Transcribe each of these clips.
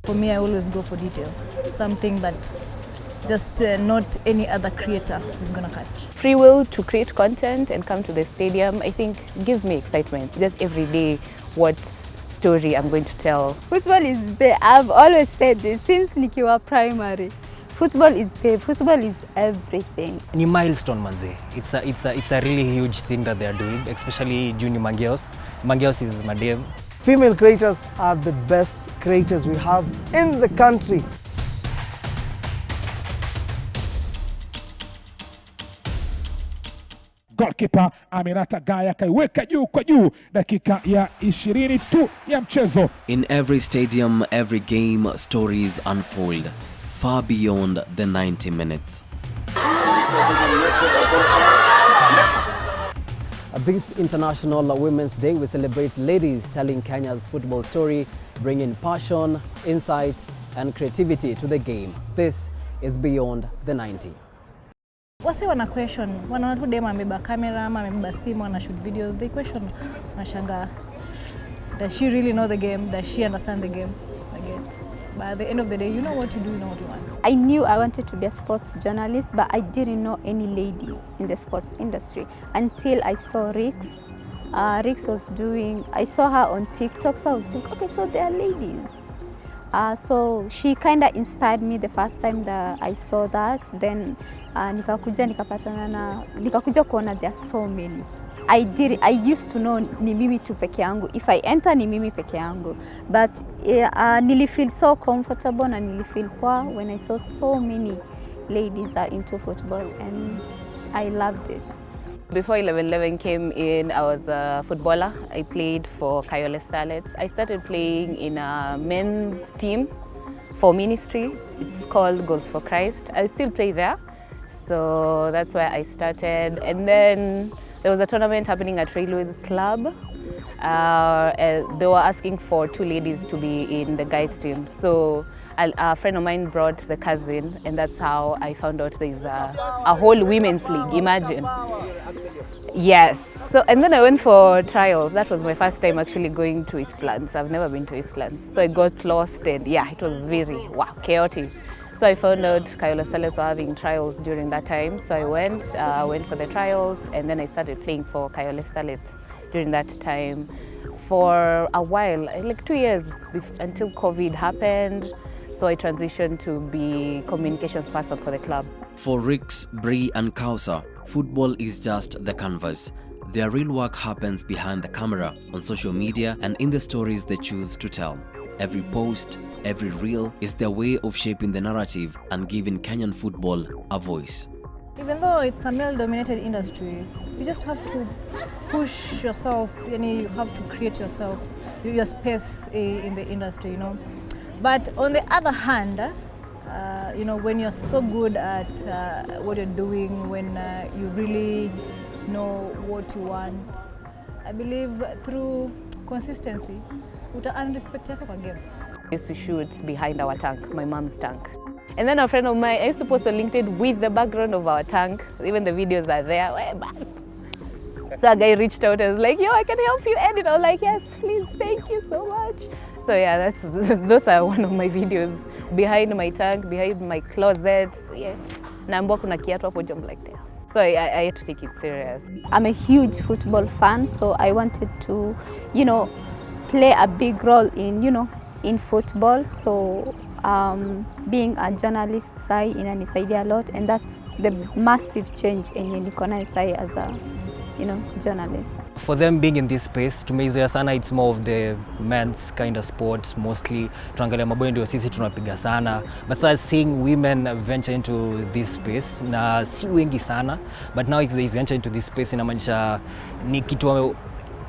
for me, I always go for details. Something that's just not any other creator is gonna catch. Free will to create content and come to the stadium, I think gives me excitement. Just every day, what story I'm going to tell. Football is big. I've always said this since nikiwa primary. Football is big. Football is everything. Ni milestone manze. It's a really huge thing that they are doing, especially junior Mangeos. Mangeos is madam. Female creators are the best creators we have in the country. Goalkeeper Aminata Gaya kaiweka juu kwa juu, dakika ya 20 tu ya mchezo. In every stadium, every game, stories unfold far beyond the 90 minutes. This International Women's Day, we celebrate ladies telling Kenya's football story, bringing passion, insight and creativity to the game. This is Beyond the 90. Wase wana question, wanaona tu dem amebeba kamera ama amebeba simu ana shoot videos, they question, wanashangaa, does she really know the game? Does she understand the game? I get. But at the end of the day, you know what to do, you know what you want. I knew I wanted to be a sports journalist, but I didn't know any lady in the sports industry until I saw Rix. Rix was doing, I saw her on TikTok, so I was like, okay, so there are ladies. So she kind of inspired me the first time that I saw that. Then nikakuja kuona there are so many. I used to know ni mimi tu peke yangu. If I enter ni mimi peke yangu. But nili feel so comfortable na nili feel poa when I saw so many ladies are into football, and I loved it. Before 11-11 came in, I was a footballer. I played for Kayole Starlets. I started playing in a men's team for ministry. It's called Goals for Christ. I still play there. So that's where I started. And then there was a tournament happening at Railways Club. They were asking for 2 ladies to be in the guys team. So a friend of mine brought the cousin, and that's how I found out there's a whole women's league, imagine. Yes, so and then I went for trials. That was my first time actually going to Eastlands. I've never been to Eastlands. So I got lost, and yeah, it was very, chaotic. So I found out Kayole Starlets were having trials during that time. So I went for the trials, and then I started playing for Kayole Starlets during that time for a while, like 2 years until COVID happened. So I transitioned to be communications person for the club. For Rix, Bree and Kausa, football is just the canvas. Their real work happens behind the camera, on social media and in the stories they choose to tell. Every post, every reel is their way of shaping the narrative and giving Kenyan football a voice. Even though it's a male-dominated industry, you just have to push yourself, you have to create yourself, your space in the industry, you know. But on the other hand, when you're so good at what you're doing, when you really know what you want, I believe through consistency, uta earn respect yako kwa game. I used to shoot behind our tank, my mom's tank. And then a friend of mine, I used to post a LinkedIn with the background of our tank. Even the videos are there. So a guy reached out and was like, yo, I can help you edit. I was like, yes, please, thank you so much. So yeah, those are one of my videos. Behind my tank, behind my closet. Yeah. Naambiwa kuna kiatu hapo jump like that. So I had to take it serious. I'm a huge football fan, so I wanted to, play a big role in football. So being a journalist inanisaidia a lot, and that's the massive change yenye niko nayo as a journalist. For them being in this space, tumeizoea sana, it's more of the men's kind of sport mostly. Tuangalia maboy ndio sisi tunapiga sana. But so seeing women venture into this space, na si wengi sana, but now if they venture into this space inamaanisha ni kitu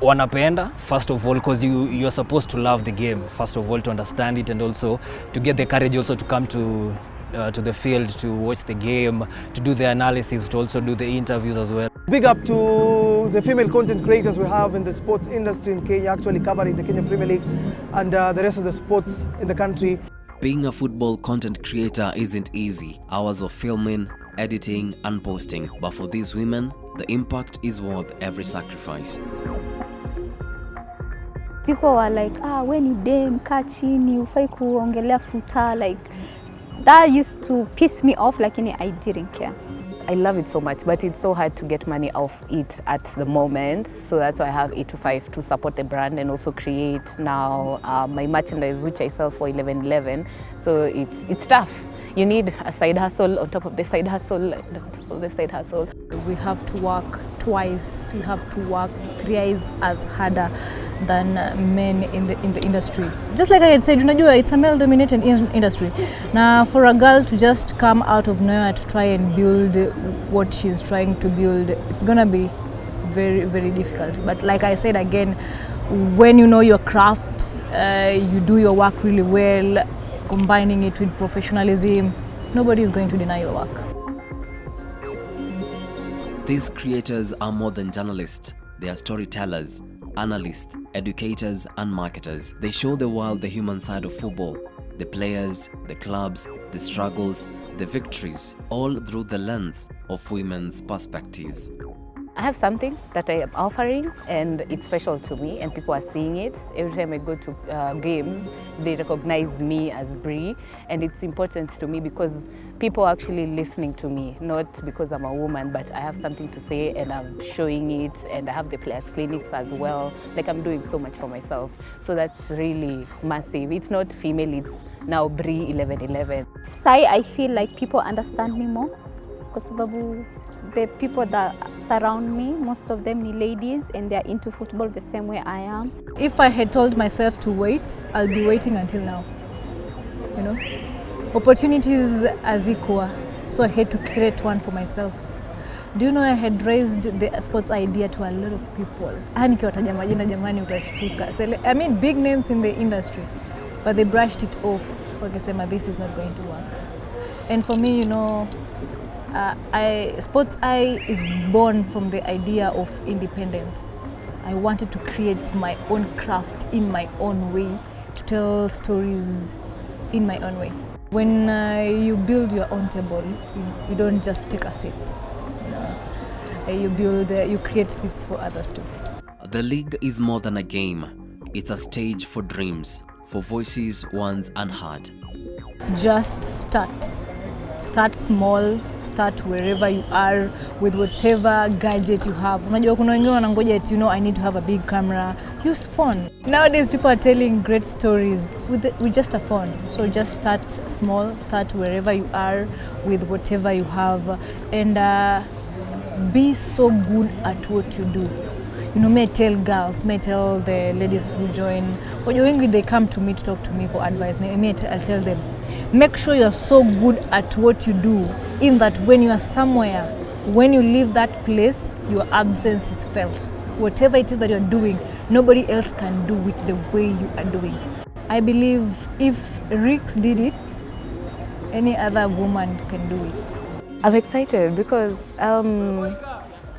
wanapenda, first of all, because you're supposed to love the game, first of all, to understand it, and also to get the courage also to come to the field to watch the game, to do the analysis, to also do the interviews as well. Big up to the female content creators we have in the sports industry in Kenya, actually covering the Kenya Premier League and the rest of the sports in the country. Being a football content creator isn't easy. Hours of filming, editing and posting. But for these women, the impact is worth every sacrifice. People were like, we ni dem, kaa chini, ufai kuongelea futa. Like, that used to piss me off, like, I didn't care. I love it so much, but it's so hard to get money off it at the moment. So that's why I have 8 to 5 to support the brand and also create now my merchandise, which I sell for 11.11. So it's tough. You need a side hustle on top of the side hustle, on top of the side hustle. We have to work twice. We have to work 3 times as harder than men in the industry. Just like I had said, it's a male-dominated industry. Now, for a girl to just come out of nowhere to try and build what she's trying to build, it's gonna be very, very difficult. But like I said again, when you know your craft, you do your work really well, combining it with professionalism, nobody is going to deny your work. These creators are more than journalists. They are storytellers, analysts, educators and marketers. They show the world the human side of football, the players, the clubs, the struggles, the victories, all through the lens of women's perspectives. I have something that I am offering and it's special to me and people are seeing it. Every time I go to games, they recognize me as Brie, and it's important to me because people are actually listening to me, not because I'm a woman, but I have something to say and I'm showing it, and I have the players clinics as well. Like, I'm doing so much for myself. So that's really massive. It's not female, it's now Brie 11.11. Sai, I feel like people understand me more because the people that surround me, most of them are ladies and they're into football the same way I am. If I had told myself to wait, I'll be waiting until now. Opportunities as equal, so I had to create one for myself. Do you know I had raised the sports idea to a lot of people? I mean, big names in the industry, but they brushed it off. This is not going to work. And for me, Sports Eye is born from the idea of independence. I wanted to create my own craft in my own way, to tell stories in my own way. When you build your own table, you don't just take a seat. You create seats for others too. The league is more than a game. It's a stage for dreams, for voices once unheard. Just start. Start small, start wherever you are with whatever gadget you have. Unajua kuna wengine wanangoja I need to have a big camera. Use phone. Nowadays people are telling great stories with just a phone. So just start small, start wherever you are with whatever you have, and be so good at what you do. May I tell girls, may I tell the ladies who join, when they come to me to talk to me for advice, I'll tell them, make sure you're so good at what you do, in that when you are somewhere, when you leave that place, your absence is felt. Whatever it is that you're doing, nobody else can do it the way you are doing. I believe if Rix did it, any other woman can do it. I'm excited because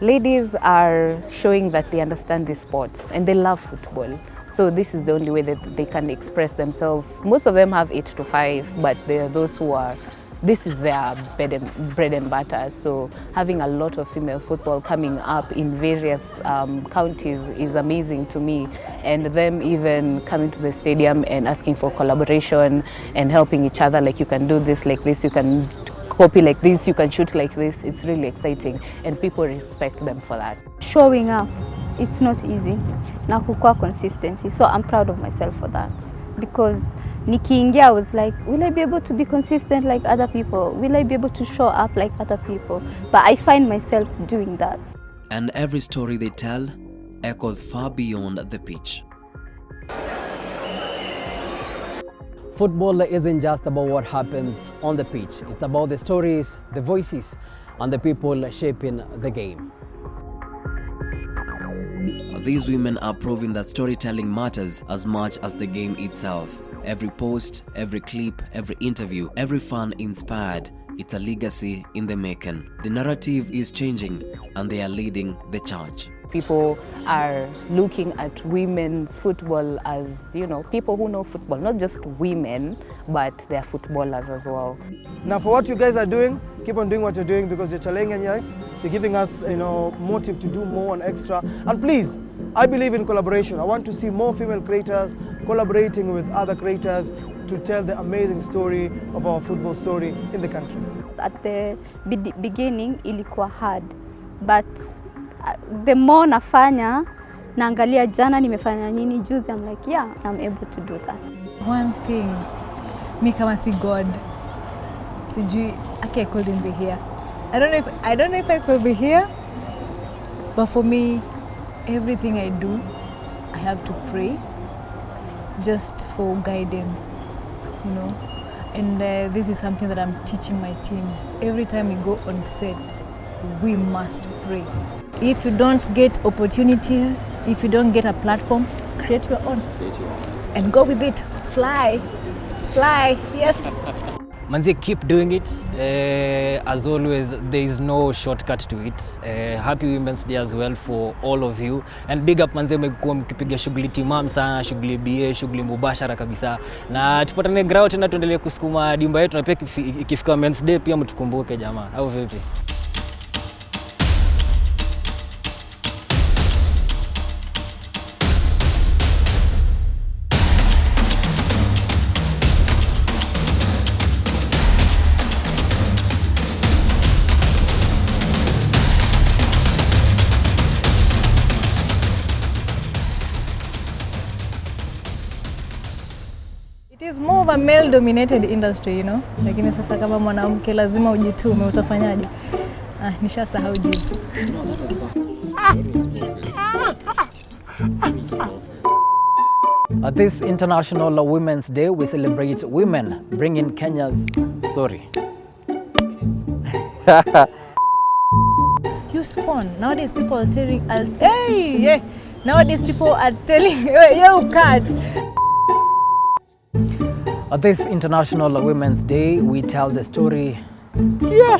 ladies are showing that they understand the sport and they love football. So this is the only way that they can express themselves. Most of them have 8 to 5, but there are those who are, this is their bread and butter. So having a lot of female football coming up in various counties is amazing to me. And them even coming to the stadium and asking for collaboration and helping each other, like, you can do this like this, you can copy like this, you can shoot like this. It's really exciting and people respect them for that. Showing up, it's not easy. Na kukua consistency. So I'm proud of myself for that. Because nikiingia, I was like, will I be able to be consistent like other people? Will I be able to show up like other people? But I find myself doing that. And every story they tell echoes far beyond the pitch. Football isn't just about what happens on the pitch. It's about the stories, the voices, and the people shaping the game. These women are proving that storytelling matters as much as the game itself. Every post, every clip, every interview, every fan inspired. It's a legacy in the making. The narrative is changing and they are leading the charge. People are looking at women's football as, you know, people who know football, not just women, but they're footballers as well. Now, for what you guys are doing, keep on doing what you're doing because you're challenging us, you're giving us, motive to do more and extra. And please, I believe in collaboration. I want to see more female creators collaborating with other creators to tell the amazing story of our football story in the country. At the beginning, ilikuwa hard, but the more nafanya, naangalia jana nimefanya nini juzi, I'm like, yeah, I'm able to do that. One thing, mi kama si God, sijui, okay, I couldn't be here. I don't know if I could be here, but for me, everything I do, I have to pray just for guidance, you know. And this is something that I'm teaching my team. Every time we go on set, we must pray. If you don't get opportunities, if you don't get a platform, create your own. And go with it. Fly. Fly. Yes. Manze, keep doing it. As always, there is no shortcut to it. Happy Women's Day as well for all of you. And big up manze, mmekuwa mkipiga shughuli timam sana, shughuli BA, shughuli mubashara kabisa. Na tupatane grao tena tuendelee kusukuma dimba yetu na pia ikifika Men's Day pia mtukumbuke jamaa. Au vipi? It is more of a male-dominated industry, you know. Lakini sasa kama mwanamke lazima ujitume, utafanyaje? Nishasahau jibu. At this International Women's Day, we celebrate women bringing Kenya's sorry. Use phone. Nowadays people are telling, hey. Nowadays people are telling, yo, cut. At this International Women's Day, we tell the story. Yeah.